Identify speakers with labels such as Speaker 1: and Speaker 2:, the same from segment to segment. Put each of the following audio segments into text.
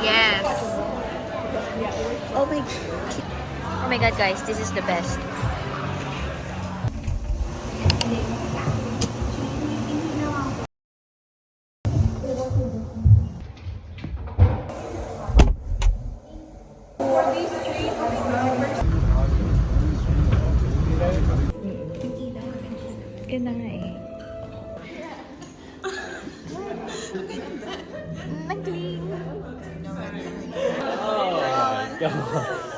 Speaker 1: Yes. Oh my god, guys, this is the best. Ganda nga eh. Nagling.
Speaker 2: Oh my god.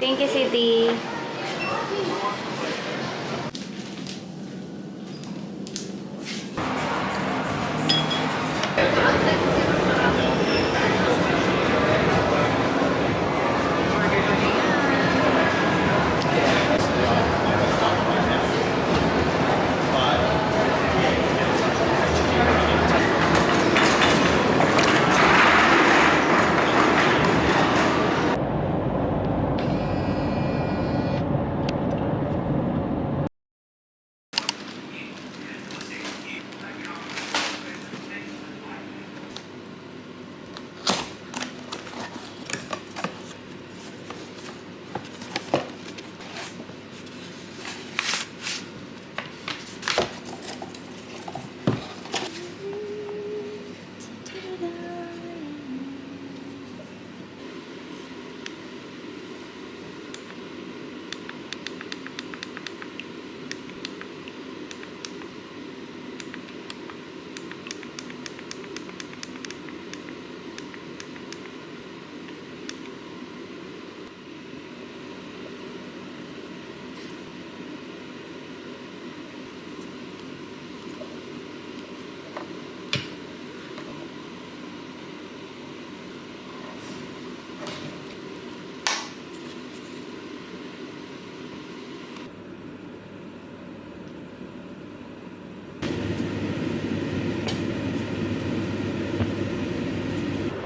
Speaker 1: Thank you, City.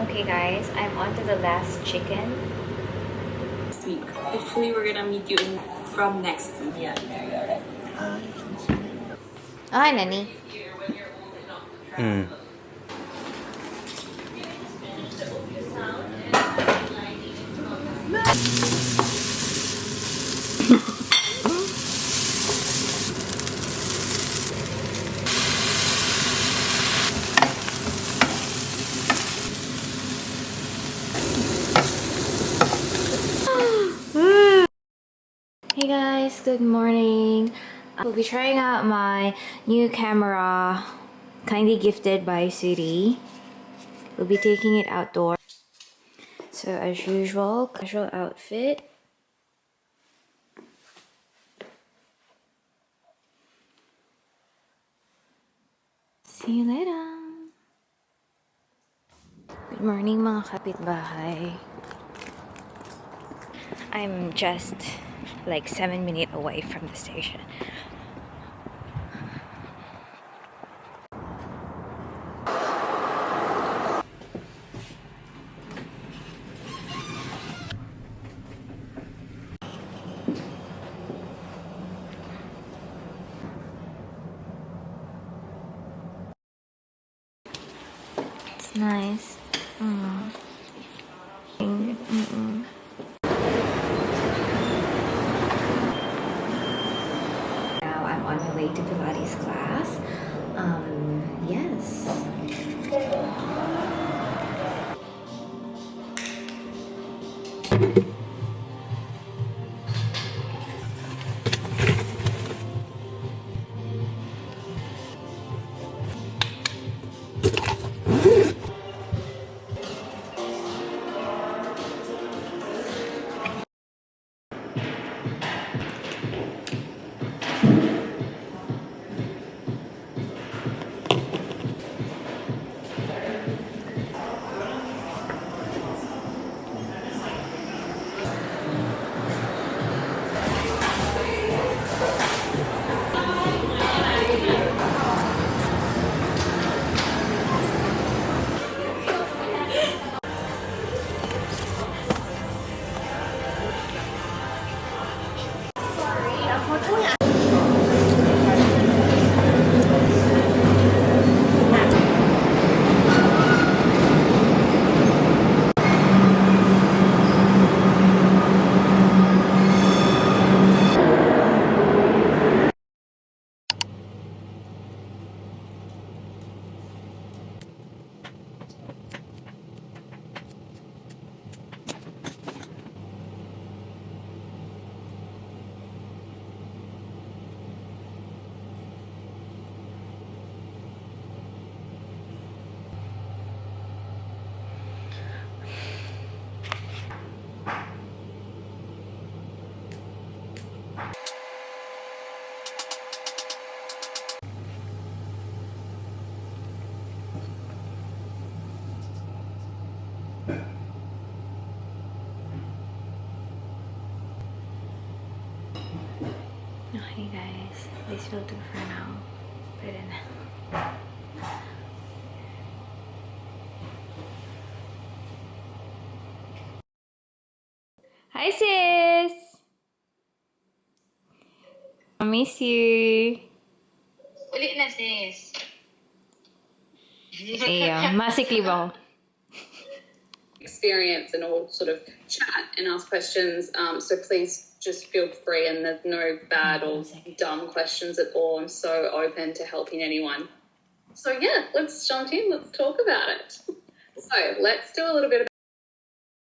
Speaker 1: Okay guys, I'm on to the last chicken.
Speaker 3: Next week. Hopefully we're gonna meet you from next week. Yeah.
Speaker 1: Oh, hi, Nani. Hey guys, good morning. We'll be trying out my new camera, kindly gifted by Siri. We'll be taking it outdoors. So as usual, casual outfit. See you later. Good morning mga kapitbahay. I'm just like 7 minutes away from the station. Nice. Mm. Mm-mm. Now I'm on my way to Pilates class. Yes. Okay guys, this will do for now. Pwede na. Hi sis! I miss you.
Speaker 3: Ulit na sis.
Speaker 1: Yeah, masikli ba ako?
Speaker 4: Experience and all sort of chat and ask questions. So please just feel free, and there's no bad or dumb questions at all. I'm so open to helping anyone. So yeah, let's jump in. Let's talk about it. So let's do a little bit